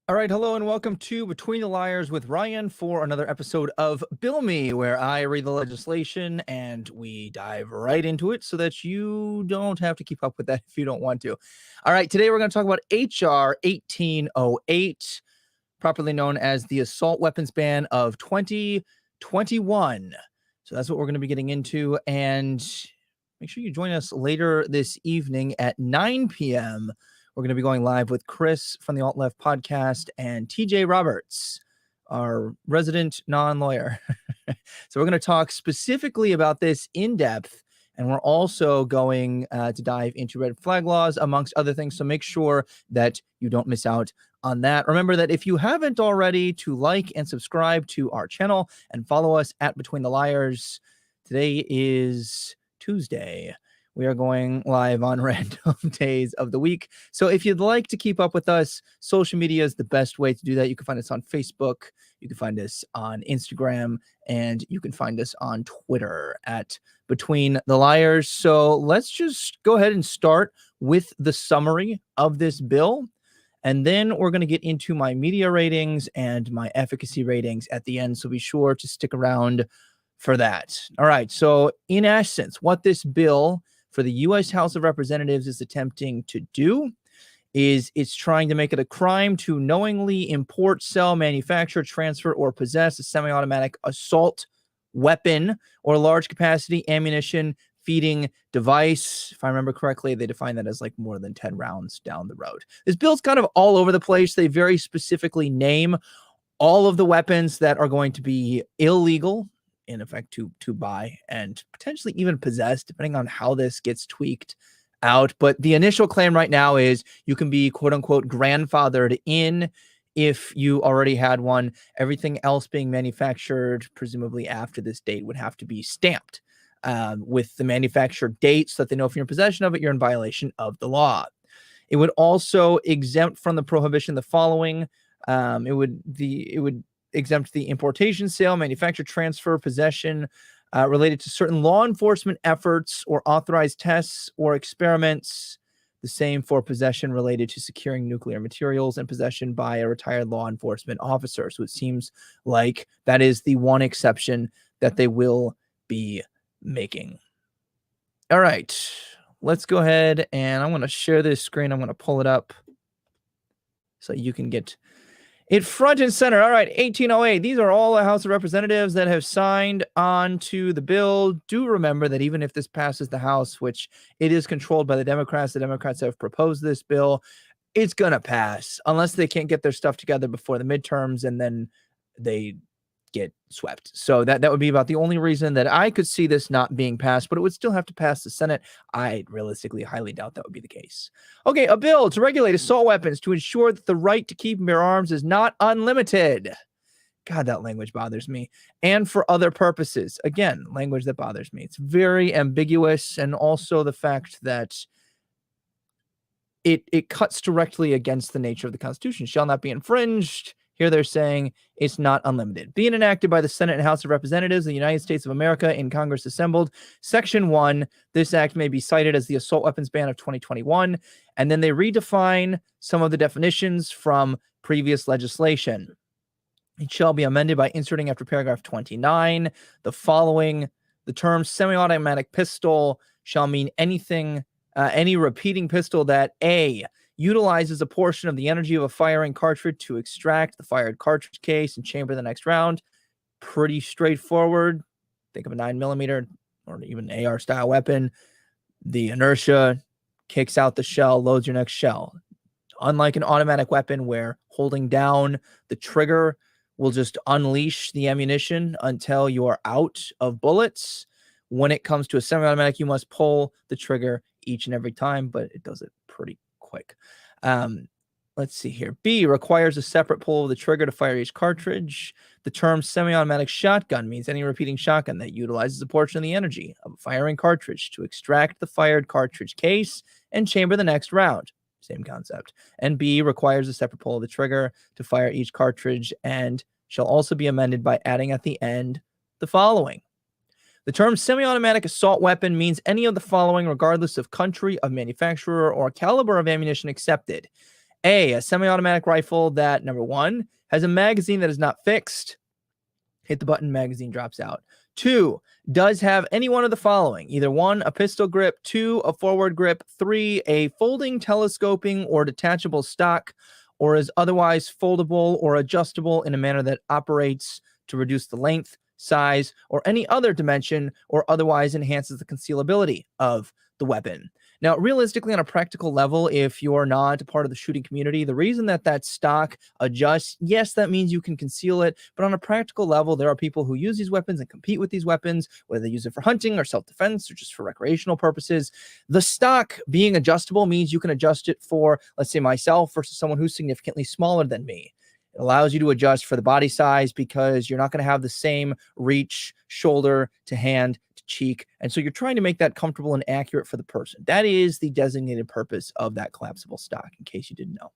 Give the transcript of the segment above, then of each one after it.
All right, hello and welcome to Between the Liars with Ryan for another episode of Bill Me, where I read the legislation and we dive right into it so that you don't have to keep up with that if you don't want to. All right, today we're going to talk about H.R. 1808, properly known as the Assault Weapons Ban of 2021. So that's what we're going to be getting into, and make sure you join us later this evening at 9 p.m. We're going to be going live with Chris from the Alt Left podcast and TJ Roberts, our resident non-lawyer. So we're going to talk specifically about this in depth, and we're also going to dive into red flag laws, amongst other things. So make sure that you don't miss out on that. Remember that if you haven't already, to like and subscribe to our channel and follow us at Between the Liars. Today is Tuesday. We are going live on random days of the week. So if you'd like to keep up with us, social media is the best way to do that. You can find us on Facebook, you can find us on Instagram, and you can find us on Twitter at Between the Liars. So let's just go ahead and start with the summary of this bill. And then we're going to get into my media ratings and my efficacy ratings at the end. So be sure to stick around for that. All right. So in essence, what this bill for the U.S. House of Representatives is attempting to do is it's trying to make it a crime to knowingly import, sell, manufacture, transfer, or possess a semi-automatic assault weapon or large capacity ammunition feeding device. If I remember correctly, they define that as like more than 10 rounds down the road. This bill's kind of all over the place. They very specifically name all of the weapons that are going to be illegal, in effect, to buy and potentially even possess, depending on how this gets tweaked out. But the initial claim right now is you can be quote unquote grandfathered in if you already had one. Everything else being manufactured presumably after this date would have to be stamped with the manufacturer date so that they know if you're in possession of it, you're in violation of the law. It would also exempt from the prohibition the following. It would exempt the importation, sale, manufacture, transfer, possession related to certain law enforcement efforts or authorized tests or experiments. The same for possession related to securing nuclear materials and possession by a retired law enforcement officer. So it seems like that is the one exception that they will be making. All right, let's go ahead and I'm going to share this screen. I'm going to pull it up so you can get it front and center. All right, 1808. These are all the House of Representatives that have signed on to the bill. Do remember that even if this passes the House, which it is controlled by the Democrats have proposed this bill, it's going to pass unless they can't get their stuff together before the midterms and then they get swept. So that would be about the only reason that I could see this not being passed, but it would still have to pass the Senate. I realistically highly doubt that would be the case. Okay, a bill to regulate assault weapons to ensure that the right to keep and bear arms is not unlimited. God, that language bothers me. And for other purposes. Again, language that bothers me. It's very ambiguous, and also the fact that it cuts directly against the nature of the Constitution. Shall not be infringed. Here they're saying it's not unlimited. Being enacted by the Senate and House of Representatives of the United States of America in Congress assembled. Section 1, this act may be cited as the Assault Weapons Ban of 2021. And then they redefine some of the definitions from previous legislation. It shall be amended by inserting after paragraph 29 the following. The term semi-automatic pistol shall mean anything, any repeating pistol that A, utilizes a portion of the energy of a firing cartridge to extract the fired cartridge case and chamber the next round. Pretty straightforward. Think of a 9mm or even AR style weapon. The inertia kicks out the shell, loads your next shell. Unlike an automatic weapon where holding down the trigger will just unleash the ammunition until you are out of bullets, when it comes to a semi-automatic, you must pull the trigger each and every time, but it does it pretty quick. Let's see here. B, requires a separate pull of the trigger to fire each cartridge. The term semi-automatic shotgun means any repeating shotgun that utilizes a portion of the energy of a firing cartridge to extract the fired cartridge case and chamber the next round. Same concept. And B, requires a separate pull of the trigger to fire each cartridge and shall also be amended by adding at the end the following. The term semi-automatic assault weapon means any of the following regardless of country, of manufacturer, or caliber of ammunition accepted. A semi-automatic rifle that, number one, has a magazine that is not fixed. Hit the button, magazine drops out. 2, does have any one of the following. Either 1, a pistol grip, 2, a forward grip, 3, a folding, telescoping, or detachable stock, or is otherwise foldable or adjustable in a manner that operates to reduce the length, size, or any other dimension, or otherwise enhances the concealability of the weapon. Now, realistically, on a practical level, if you're not a part of the shooting community, the reason that stock adjusts, yes, that means you can conceal it. But on a practical level, there are people who use these weapons and compete with these weapons, whether they use it for hunting or self-defense or just for recreational purposes. The stock being adjustable means you can adjust it for, let's say, myself versus someone who's significantly smaller than me. It allows you to adjust for the body size because you're not going to have the same reach, shoulder to hand to cheek. And so you're trying to make that comfortable and accurate for the person. That is the designated purpose of that collapsible stock, in case you didn't know.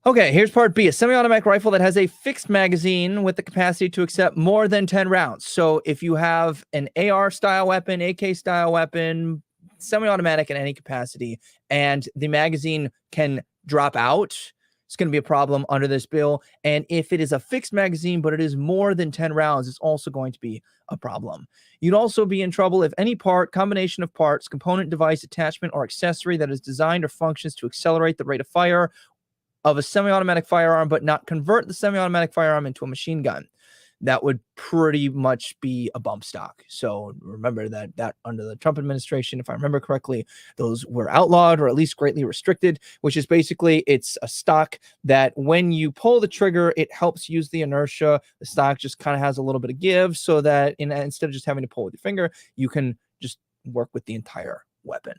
Okay, here's part B. A semi-automatic rifle that has a fixed magazine with the capacity to accept more than 10 rounds. So if you have an AR-style weapon, AK-style weapon, semi-automatic in any capacity, and the magazine can drop out, it's going to be a problem under this bill. And if it is a fixed magazine, but it is more than 10 rounds, it's also going to be a problem. You'd also be in trouble if any part, combination of parts, component, device, attachment, or accessory that is designed or functions to accelerate the rate of fire of a semi-automatic firearm, but not convert the semi-automatic firearm into a machine gun. That would pretty much be a bump stock. So remember that under the Trump administration, if I remember correctly, those were outlawed or at least greatly restricted, which is basically it's a stock that when you pull the trigger, it helps use the inertia. The stock just kind of has a little bit of give so that instead of just having to pull with your finger, you can just work with the entire weapon.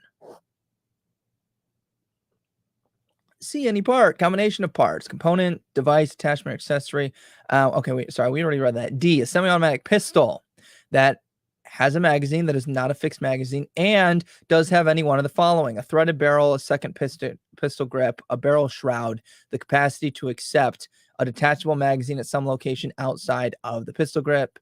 C, any part, combination of parts, component, device, attachment, or accessory. Okay, wait, sorry, we already read that. D, a semi-automatic pistol that has a magazine that is not a fixed magazine and does have any one of the following: a threaded barrel, a second pistol grip, a barrel shroud, the capacity to accept a detachable magazine at some location outside of the pistol grip,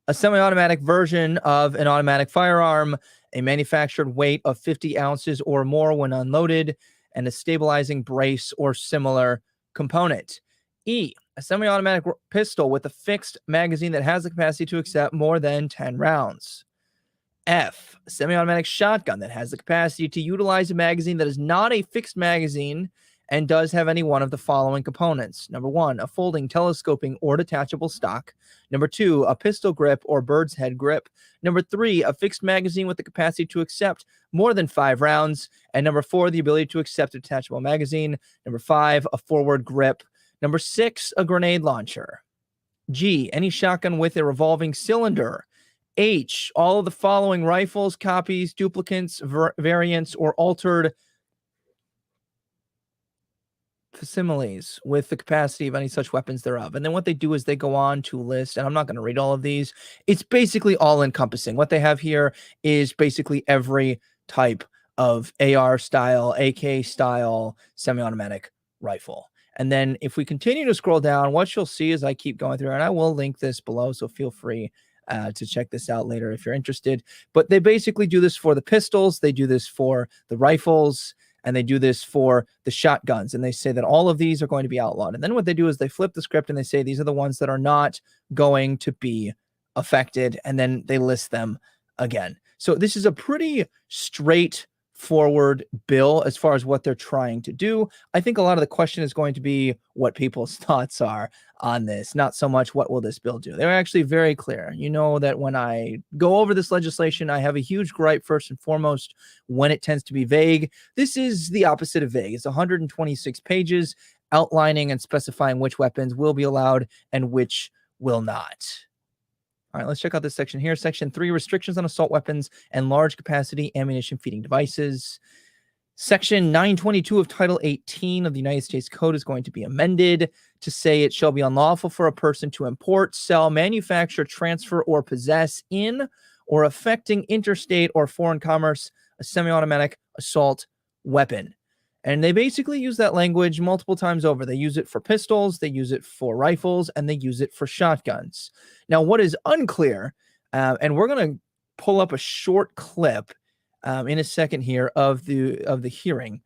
a semi-automatic version of an automatic firearm, a manufactured weight of 50 ounces or more when unloaded, and a stabilizing brace or similar component. E, a semi-automatic pistol with a fixed magazine that has the capacity to accept more than 10 rounds. F, a semi-automatic shotgun that has the capacity to utilize a magazine that is not a fixed magazine and does have any one of the following components. Number 1, a folding, telescoping, or detachable stock. Number 2, a pistol grip or bird's head grip. Number 3, a fixed magazine with the capacity to accept more than 5 rounds. And number 4, the ability to accept a detachable magazine. Number 5, a forward grip. Number 6, a grenade launcher. G, any shotgun with a revolving cylinder. H, all of the following rifles, copies, duplicates, variants, or altered facsimiles with the capacity of any such weapons thereof. And then what they do is they go on to list, and I'm not going to read all of these. It's basically all encompassing. What they have here is basically every type of AR style, AK style, semi-automatic rifle. And then if we continue to scroll down, what you'll see is I keep going through, and I will link this below, so feel free to check this out later if you're interested. But they basically do this for the pistols, they do this for the rifles, and they do this for the shotguns. And they say that all of these are going to be outlawed. And then what they do is they flip the script and they say these are the ones that are not going to be affected. And then they list them again. So this is a pretty straightforward forward bill as far as what they're trying to do. I think a lot of the question is going to be what people's thoughts are on this, not so much what will this bill do. They're actually very clear. You know that when I go over this legislation, I have a huge gripe first and foremost when it tends to be vague. This is the opposite of vague. It's 126 pages outlining and specifying which weapons will be allowed and which will not. All right, let's check out this section here. Section 3, restrictions on assault weapons and large capacity ammunition feeding devices. Section 922 of Title 18 of the United States Code is going to be amended to say it shall be unlawful for a person to import, sell, manufacture, transfer, or possess in or affecting interstate or foreign commerce a semi-automatic assault weapon. And they basically use that language multiple times over. They use it for pistols, they use it for rifles, and they use it for shotguns. Now, what is unclear, and we're going to pull up a short clip in a second here of the hearing,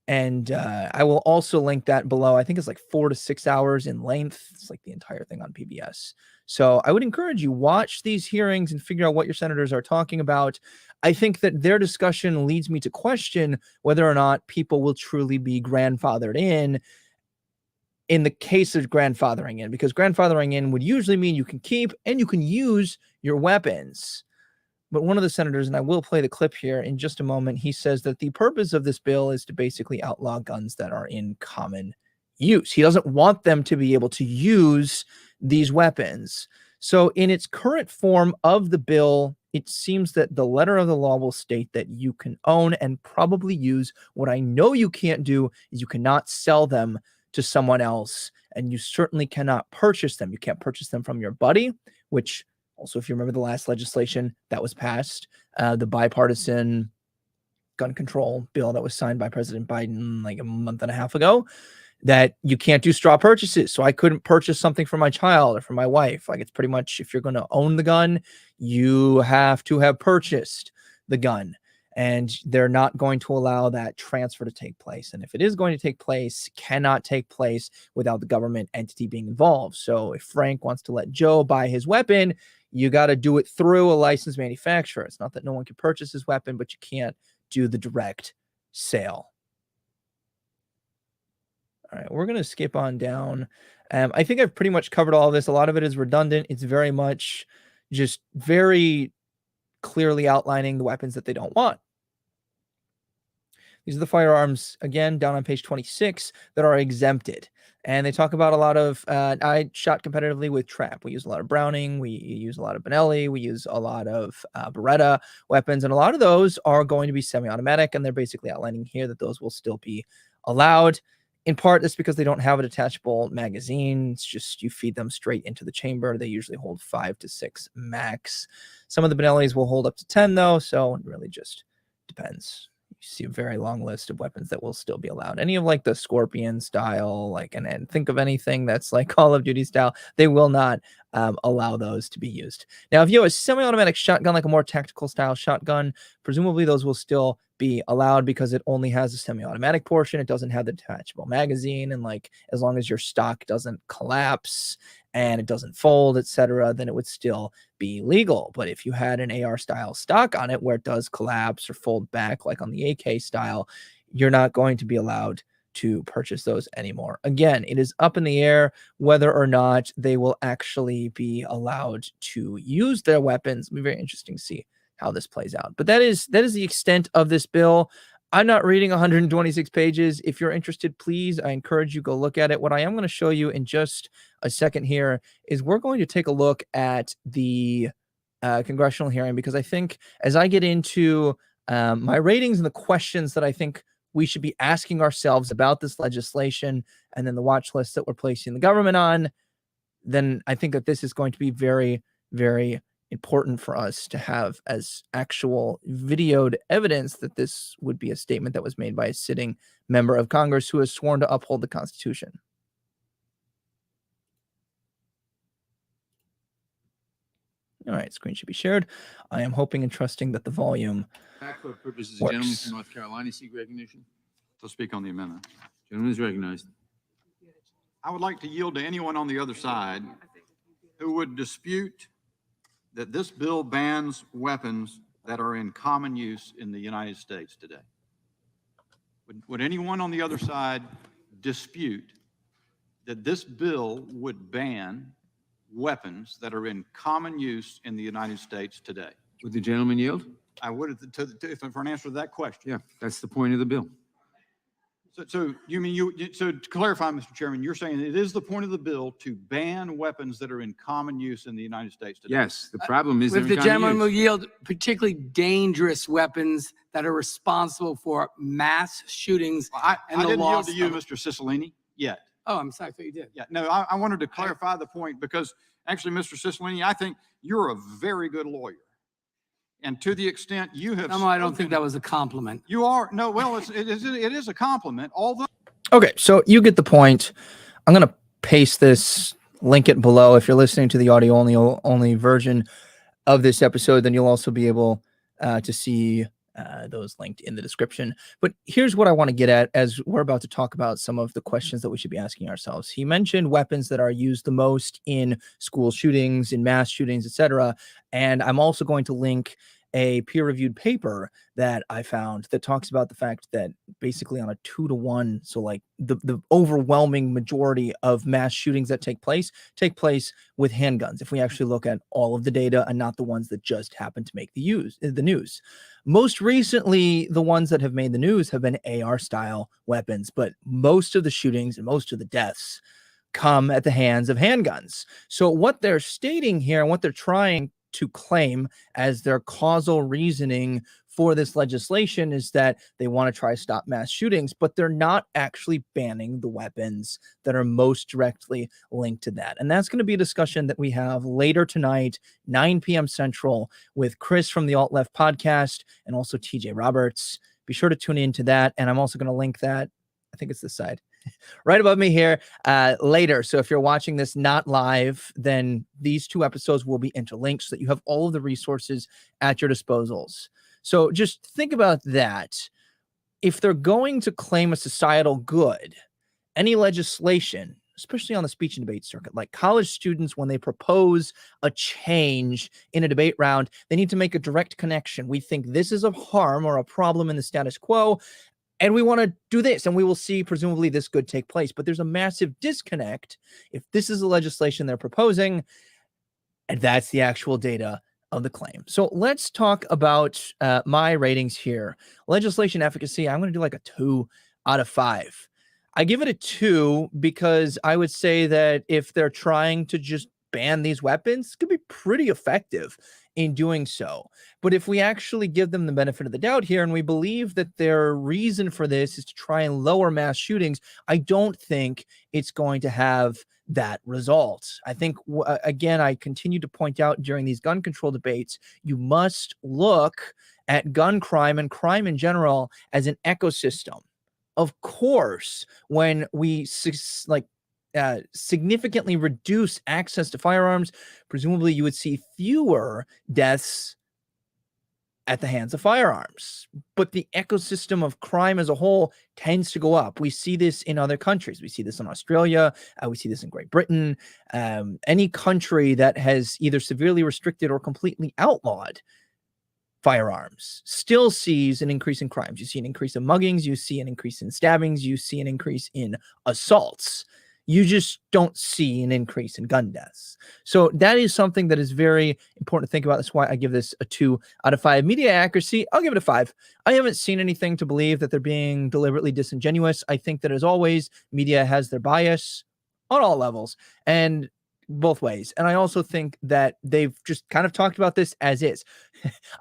and I will also link that below. I think it's like 4 to 6 hours in length. It's like the entire thing on PBS. So I would encourage you, watch these hearings and figure out what your senators are talking about. I think that their discussion leads me to question whether or not people will truly be grandfathered in the case of grandfathering in, because grandfathering in would usually mean you can keep and you can use your weapons. But one of the senators, and I will play the clip here in just a moment, he says that the purpose of this bill is to basically outlaw guns that are in common use. He doesn't want them to be able to use these weapons. So in its current form of the bill, it seems that the letter of the law will state that you can own and probably use. What I know you can't do is you cannot sell them to someone else, and you certainly cannot purchase them. You can't purchase them from your buddy, which also, if you remember the last legislation that was passed, the bipartisan gun control bill that was signed by President Biden like a month and a half ago, that you can't do straw purchases. So I couldn't purchase something for my child or for my wife. Like, it's pretty much, if you're going to own the gun, you have to have purchased the gun. And they're not going to allow that transfer to take place. And if it is going to take place, cannot take place without the government entity being involved. So if Frank wants to let Joe buy his weapon, you got to do it through a licensed manufacturer. It's not that no one can purchase his weapon, but you can't do the direct sale. All right, we're going to skip on down. I think I've pretty much covered all of this. A lot of it is redundant. It's very much just very clearly outlining the weapons that they don't want. These are the firearms, again, down on page 26, that are exempted. And they talk about a lot of, I shot competitively with trap. We use a lot of Browning. We use a lot of Benelli. We use a lot of Beretta weapons. And a lot of those are going to be semi-automatic. And they're basically outlining here that those will still be allowed. In part, that's because they don't have a detachable magazine. It's just you feed them straight into the chamber. They usually hold 5 to 6 max. Some of the Benellis will hold up to 10, though. So it really just depends. You see a very long list of weapons that will still be allowed. Any of like the Scorpion style, like, and think of anything that's like Call of Duty style, they will not allow those to be used. Now, if you have a semi-automatic shotgun, like a more tactical style shotgun, presumably those will still be allowed because it only has a semi-automatic portion. It doesn't have the detachable magazine. And like, as long as your stock doesn't collapse and it doesn't fold, etc., then it would still be legal. But if you had an AR style stock on it where it does collapse or fold back, like on the AK style, you're not going to be allowed to purchase those anymore. Again, it is up in the air whether or not they will actually be allowed to use their weapons. It'll be very interesting to see how this plays out. But that is the extent of this bill. I'm not reading 126 pages. If you're interested, please, I encourage you go look at it. What I am going to show you in just a second here is we're going to take a look at the congressional hearing, because I think as I get into my ratings and the questions that I think we should be asking ourselves about this legislation, and then the watch list that we're placing the government on, then I think that this is going to be very, very important for us to have as actual videoed evidence that this would be a statement that was made by a sitting member of Congress who has sworn to uphold the Constitution. All right, screen should be shared. I am hoping and trusting that the volume For purposes, works. gentleman from North Carolina seek recognition. To speak on the amendment. Gentleman is recognized. I would like to yield to anyone on the other side who would dispute that this bill bans weapons that are in common use in the United States today? Would anyone on the other side dispute that this bill would ban weapons that are in common use in the United States today? Would the gentleman yield? I would, for an answer to that question. Yeah, that's the point of the bill. So you mean so to clarify, Mr. Chairman, you're saying it is the point of the bill to ban weapons that are in common use in the United States today? Yes, the problem is If they're the in common gentleman will use. yield, particularly dangerous weapons that are responsible for mass shootings. I and the didn't yield loss to you, of- Mr. Cicilline, yet. Oh, I'm sorry, I thought you did. Yeah, no, I wanted to clarify the point because actually, Mr. Cicilline, I think you're a very good lawyer. And to the extent you have. No, I don't think spoken- that was a compliment. You are, no, well, it is a compliment, although. Okay, so you get the point. I'm going to paste this, link it below. If you're listening to the audio only version of this episode, then you'll also be able to see those linked in the description. But here's what I want to get at as we're about to talk about some of the questions that we should be asking ourselves. He mentioned weapons that are used the most in school shootings, in mass shootings, etc. And I'm also going to link a peer-reviewed paper that I found that talks about the fact that basically on a 2-to-1, so like the overwhelming majority of mass shootings that take place with handguns. If we actually look at all of the data and not the ones that just happen to make the news. Most recently, the ones that have made the news have been AR-style weapons, but most of the shootings and most of the deaths come at the hands of handguns. So what they're stating here and what they're trying to claim as their causal reasoning for this legislation is that they want to try to stop mass shootings, but they're not actually banning the weapons that are most directly linked to that. And that's going to be a discussion that we have later tonight, 9 p.m. Central, with Chris from the Alt Left podcast and also TJ Roberts. Be sure to tune into that. And I'm also going to link that. I think it's this side. Right above me here later. So if you're watching this not live, then these 2 episodes will be interlinked so that you have all of the resources at your disposals. So just think about that. If they're going to claim a societal good, any legislation, especially on the speech and debate circuit, like college students, when they propose a change in a debate round, they need to make a direct connection. We think this is a harm or a problem in the status quo, and we want to do this, and we will see presumably this good take place. But there's a massive disconnect if this is the legislation they're proposing, and that's the actual data of the claim. So let's talk about my ratings here. Legislation efficacy, I'm going to do like a 2 out of 5. I give it a 2 because I would say that if they're trying to just ban these weapons, it could be pretty effective in doing so. But if we actually give them the benefit of the doubt here and we believe that their reason for this is to try and lower mass shootings, I don't think it's going to have that result. I think, again, I continue to point out during these gun control debates, you must look at gun crime and crime in general as an ecosystem. Of course, when we significantly reduce access to firearms, presumably you would see fewer deaths at the hands of firearms. But the ecosystem of crime as a whole tends to go up. We see this in other countries. We see this in Australia. We see this in Great Britain. Any country that has either severely restricted or completely outlawed firearms still sees an increase in crimes. You see an increase in muggings. You see an increase in stabbings. You see an increase in assaults. You just don't see an increase in gun deaths. So that is something that is very important to think about. That's why I give this a 2 out of 5. Media accuracy, I'll give it a 5. I haven't seen anything to believe that they're being deliberately disingenuous. I think that, as always, media has their bias on all levels and both ways. And I also think that they've just kind of talked about this as is.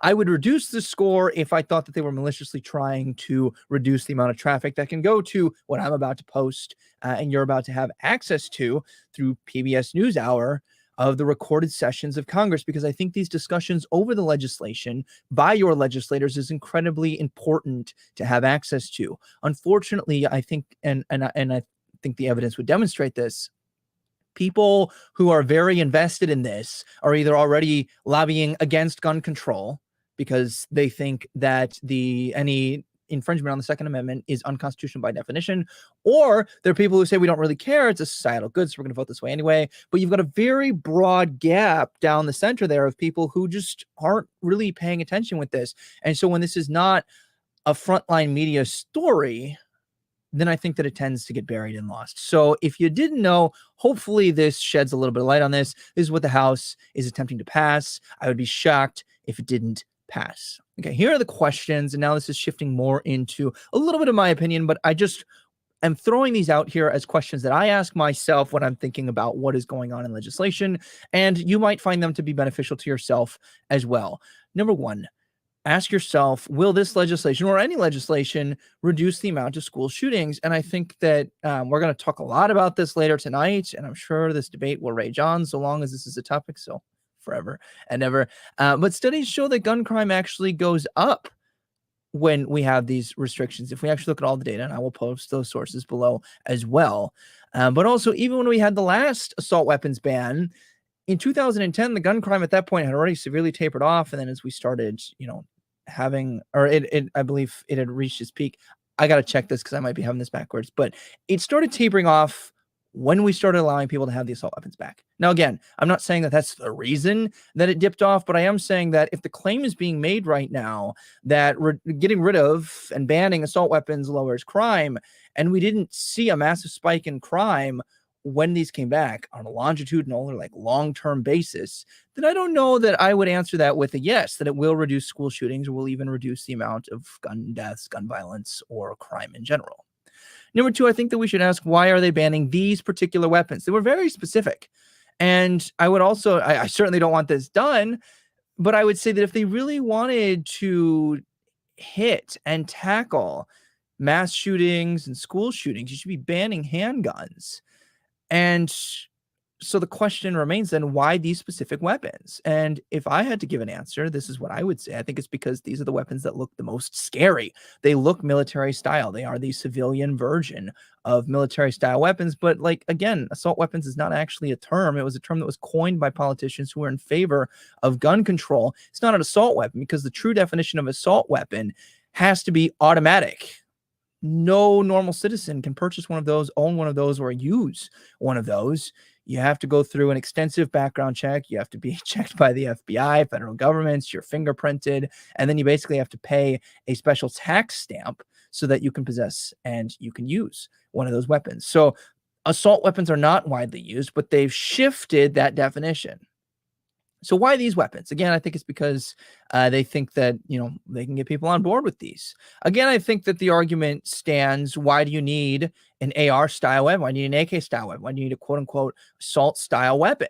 I would reduce the score if I thought that they were maliciously trying to reduce the amount of traffic that can go to what I'm about to post and you're about to have access to through PBS NewsHour of the recorded sessions of Congress, because I think these discussions over the legislation by your legislators is incredibly important to have access to. Unfortunately, I think, and I think the evidence would demonstrate this, people who are very invested in this are either already lobbying against gun control because they think that any infringement on the Second Amendment is unconstitutional by definition, or there are people who say we don't really care, it's a societal good, so we're going to vote this way anyway. But you've got a very broad gap down the center there of people who just aren't really paying attention with this. And so when this is not a frontline media story, then I think that it tends to get buried and lost. So if you didn't know, hopefully this sheds a little bit of light on this. This is what the House is attempting to pass. I would be shocked if it didn't pass. Okay, here are the questions. And now this is shifting more into a little bit of my opinion, but I just am throwing these out here as questions that I ask myself when I'm thinking about what is going on in legislation. And you might find them to be beneficial to yourself as well. Number one, ask yourself, will this legislation or any legislation reduce the amount of school shootings? And I think that we're going to talk a lot about this later tonight, and I'm sure this debate will rage on so long as this is a topic, so forever and ever. But studies show that gun crime actually goes up when we have these restrictions. If we actually look at all the data, and I will post those sources below as well. But also, even when we had the last assault weapons ban, in 2010, the gun crime at that point had already severely tapered off. And then as we started, having, or I believe it had reached its peak. I got to check this because I might be having this backwards, but it started tapering off when we started allowing people to have the assault weapons back. Now, again, I'm not saying that that's the reason that it dipped off, but I am saying that if the claim is being made right now that getting rid of and banning assault weapons lowers crime, and we didn't see a massive spike in crime when these came back on a longitudinal or like long-term basis, then I don't know that I would answer that with a yes, that it will reduce school shootings or will even reduce the amount of gun deaths, gun violence, or crime in general. Number two, I think that we should ask, why are they banning these particular weapons? They were very specific. And I would also, I certainly don't want this done, but I would say that if they really wanted to hit and tackle mass shootings and school shootings, you should be banning handguns. And so the question remains then, why these specific weapons? And if I had to give an answer, this is what I would say. I think it's because these are the weapons that look the most scary. They look military style. They are the civilian version of military style weapons. But like, again, assault weapons is not actually a term. It was a term that was coined by politicians who were in favor of gun control. It's not an assault weapon because the true definition of assault weapon has to be automatic. No normal citizen can purchase one of those, own one of those, or use one of those. You have to go through an extensive background check. You have to be checked by the FBI, federal governments, you're fingerprinted, and then you basically have to pay a special tax stamp so that you can possess and you can use one of those weapons. So assault weapons are not widely used, but they've shifted that definition. So why these weapons? Again, I think it's because they think that, they can get people on board with these. Again, I think that the argument stands, why do you need an AR style weapon? Why do you need an AK style weapon? Why do you need a quote unquote assault style weapon?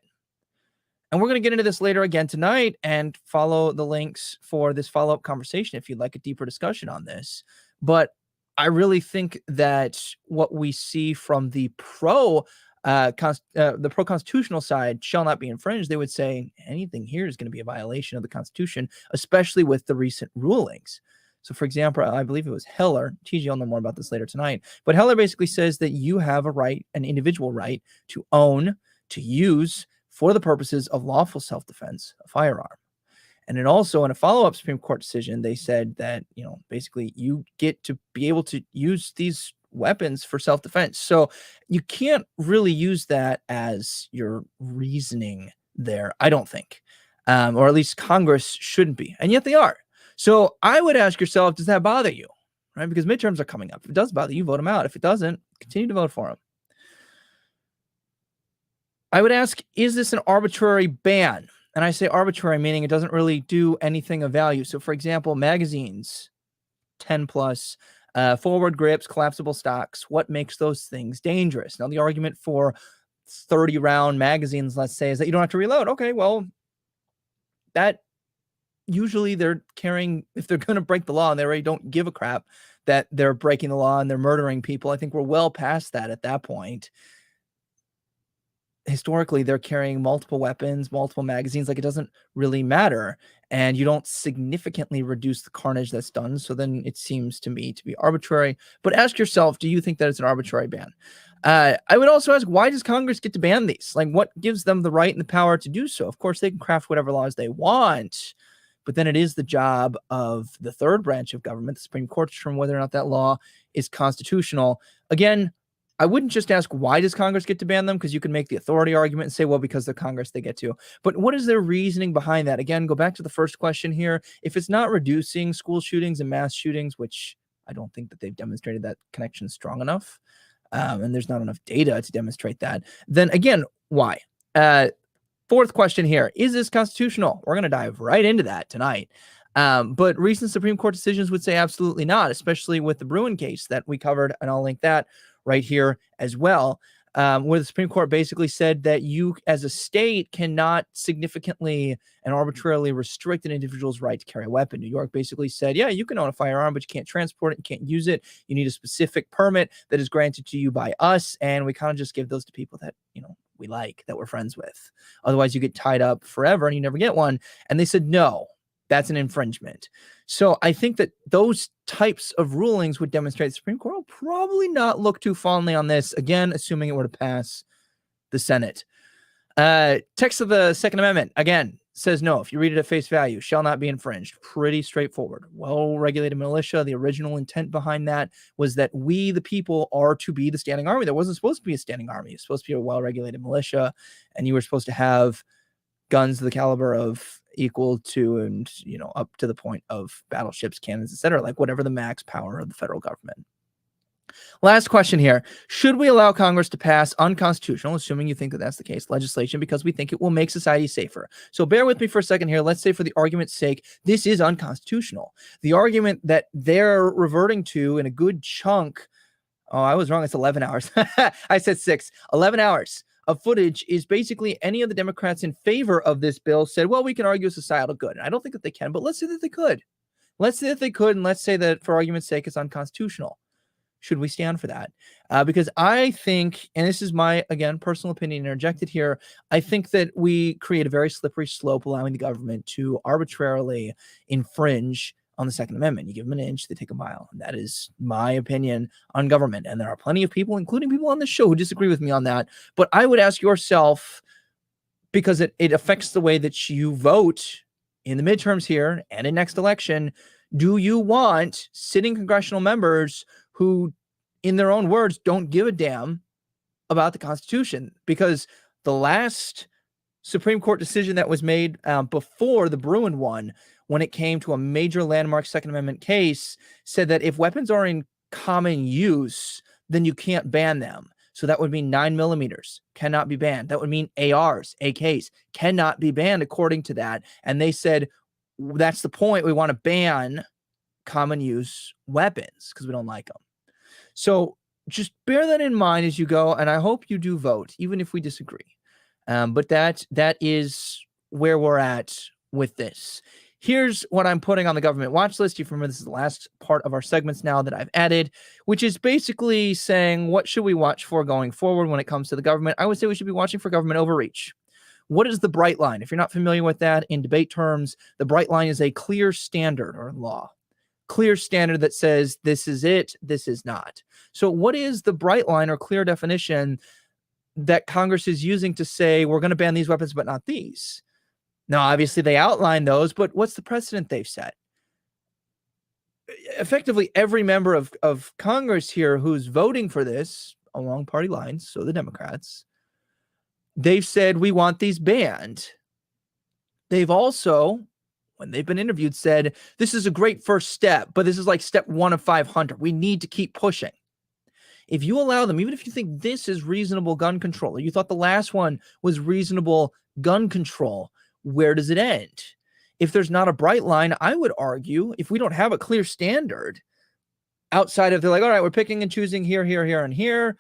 And we're going to get into this later again tonight and follow the links for this follow-up conversation if you'd like a deeper discussion on this. But I really think that what we see from the pro-constitutional side shall not be infringed. They would say anything here is going to be a violation of the Constitution, especially with the recent rulings. So, for example, I believe it was Heller. TG will know more about this later tonight. But Heller basically says that you have a right, an individual right, to own, to use, for the purposes of lawful self-defense, a firearm. And then also in a follow-up Supreme Court decision, they said that, basically you get to be able to use these weapons for self-defense. So you can't really use that as your reasoning there, I don't think. Or at least Congress shouldn't be. And yet they are. So I would ask yourself, does that bother you? Right? Because midterms are coming up. If it does bother you, vote them out. If it doesn't, continue to vote for them. I would ask, is this an arbitrary ban? And I say arbitrary, meaning it doesn't really do anything of value. So for example, magazines, 10 plus, forward grips, collapsible stocks. What makes those things dangerous? Now, the argument for 30-round magazines, let's say, is that you don't have to reload. Okay, well, that usually they're carrying, if they're going to break the law and they already don't give a crap that they're breaking the law and they're murdering people. I think we're well past that at that point. Historically, they're carrying multiple weapons, multiple magazines. Like, it doesn't really matter. And you don't significantly reduce the carnage that's done. So then it seems to me to be arbitrary. But ask yourself, do you think that it's an arbitrary ban? I would also ask, why does Congress get to ban these? Like, what gives them the right and the power to do so? Of course, they can craft whatever laws they want. But then it is the job of the third branch of government, the Supreme Court, to determine whether or not that law is constitutional. Again, I wouldn't just ask, why does Congress get to ban them? Because you can make the authority argument and say, well, because they're Congress, they get to. But what is their reasoning behind that? Again, go back to the first question here. If it's not reducing school shootings and mass shootings, which I don't think that they've demonstrated that connection strong enough, and there's not enough data to demonstrate that, then again, why? Fourth question here, is this constitutional? We're going to dive right into that tonight. But recent Supreme Court decisions would say absolutely not, especially with the Bruin case that we covered, and I'll link that right here as well, where the Supreme Court basically said that you as a state cannot significantly and arbitrarily restrict an individual's right to carry a weapon. New York basically said, yeah, you can own a firearm, but you can't transport it, you can't use it. You need a specific permit that is granted to you by us, and we kind of just give those to people that, we like, that we're friends with. Otherwise, you get tied up forever and you never get one. And they said, no, that's an infringement. So I think that those types of rulings would demonstrate the Supreme Court will probably not look too fondly on this, again, assuming it were to pass the Senate. Text of the Second Amendment, again, says no. If you read it at face value, shall not be infringed. Pretty straightforward. Well-regulated militia, the original intent behind that was that we, the people, are to be the standing army. There wasn't supposed to be a standing army. It was supposed to be a well-regulated militia, and you were supposed to have guns of the caliber of equal to and, up to the point of battleships, cannons, etc., like whatever the max power of the federal government. Last question here. Should we allow Congress to pass unconstitutional, assuming you think that that's the case, legislation because we think it will make society safer? So bear with me for a second here. Let's say for the argument's sake, this is unconstitutional. The argument that they're reverting to in a good chunk, I was wrong, it's 11 hours. I said 6, 11 hours of footage is basically any of the Democrats in favor of this bill said, well, we can argue societal good. And I don't think that they can, but let's say that they could. Let's say that they could, and let's say that for argument's sake, it's unconstitutional. Should we stand for that? Because I think, and this is my, again, personal opinion interjected here, I think that we create a very slippery slope allowing the government to arbitrarily infringe on the Second Amendment. You give them an inch, they take a mile. And that is my opinion on government. And there are plenty of people, including people on the show, who disagree with me on that. But I would ask yourself, because it affects the way that you vote in the midterms here and in next election, do you want sitting congressional members who, in their own words, don't give a damn about the Constitution? Because the last Supreme Court decision that was made before the Bruin one, when it came to a major landmark Second Amendment case, said that if weapons are in common use, then you can't ban them. So that would mean 9mm cannot be banned. That would mean ARs, AKs, cannot be banned according to that. And they said, that's the point. We want to ban common use weapons because we don't like them. So just bear that in mind as you go, and I hope you do vote, even if we disagree. But that is where we're at with this. Here's what I'm putting on the government watch list. You remember this is the last part of our segments now that I've added, which is basically saying what should we watch for going forward when it comes to the government. I would say we should be watching for government overreach. What is the bright line? If you're not familiar with that in debate terms, the bright line is a clear standard or law. Clear standard that says this is it, this is not. So what is the bright line or clear definition that Congress is using to say we're going to ban these weapons but not these? Now, obviously they outline those, but what's the precedent they've set? Effectively, every member of Congress here who's voting for this along party lines, so the Democrats, they've said we want these banned. They've also, when they've been interviewed, said this is a great first step, but this is like step 1 of 500. We need to keep pushing. If you allow them, even if you think this is reasonable gun control, or you thought the last one was reasonable gun control, where does it end? If there's not a bright line, I would argue, if we don't have a clear standard outside of, they're like, all right, we're picking and choosing here, here, here, and here,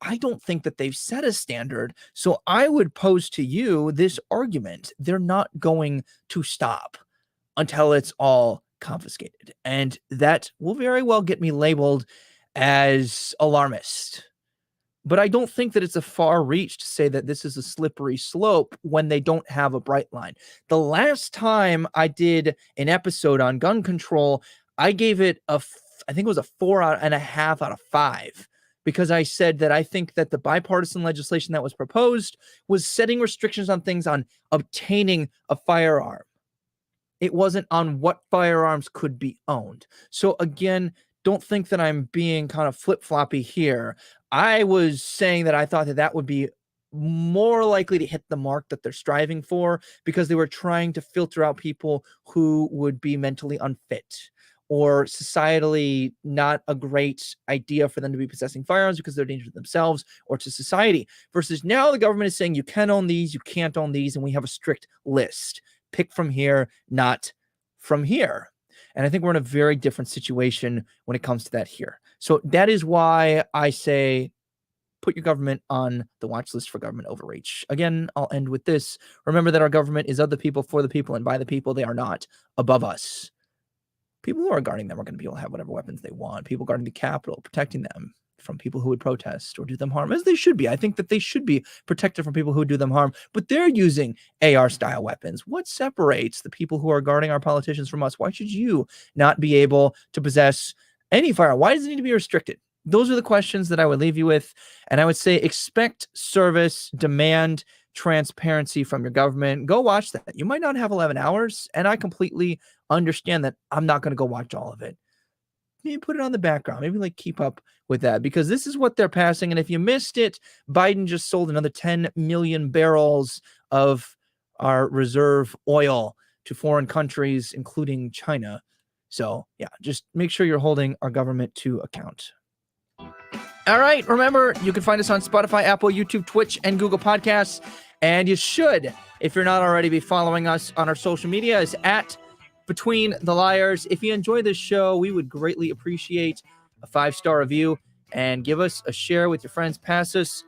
I don't think that they've set a standard. So I would pose to you this argument. They're not going to stop until it's all confiscated. And that will very well get me labeled as alarmist. But I don't think that it's a far reach to say that this is a slippery slope when they don't have a bright line. The last time I did an episode on gun control, I gave it I think it was a 4.5 out of 5. Because I said that I think that the bipartisan legislation that was proposed was setting restrictions on things on obtaining a firearm. It wasn't on what firearms could be owned. So again, don't think that I'm being kind of flip-floppy here. I was saying that I thought that that would be more likely to hit the mark that they're striving for, because they were trying to filter out people who would be mentally unfit or societally not a great idea for them to be possessing firearms because they're a danger to themselves or to society. Versus now the government is saying you can own these, you can't own these, and we have a strict list. Pick from here, not from here. And I think we're in a very different situation when it comes to that here. So that is why I say put your government on the watch list for government overreach. Again, I'll end with this. Remember that our government is of the people, for the people, and by the people. They are not above us. People who are guarding them are going to be able to have whatever weapons they want. People guarding the Capitol, protecting them from people who would protest or do them harm, as they should be. I think that they should be protected from people who do them harm, but they're using AR-style weapons. What separates the people who are guarding our politicians from us? Why should you not be able to possess any firearm? Why does it need to be restricted? Those are the questions that I would leave you with. And I would say expect service, demand transparency from your government. Go watch that. You might not have 11 hours, and I completely understand that. I'm not going to go watch all of it. Maybe put it on the background. Maybe like keep up with that, because this is what they're passing. And if you missed it, Biden just sold another 10 million barrels of our reserve oil to foreign countries, including China. So yeah, just make sure you're holding our government to account. All right. Remember, you can find us on Spotify, Apple, YouTube, Twitch, and Google Podcasts. And you should, if you're not already, be following us on our social media. Is at Between the Liars. If you enjoy this show, we would greatly appreciate a 5-star review and give us a share with your friends. Pass us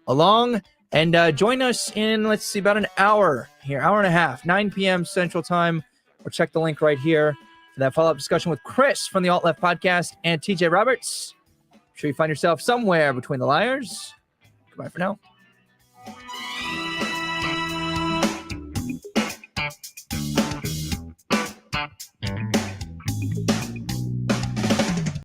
along and join us in, let's see, about an hour here, hour and a half, 9 p.m. Central Time, or check the link right here for that follow-up discussion with Chris from the Alt Left Podcast and TJ Roberts. I'm sure you find yourself somewhere between the liars. Goodbye for now.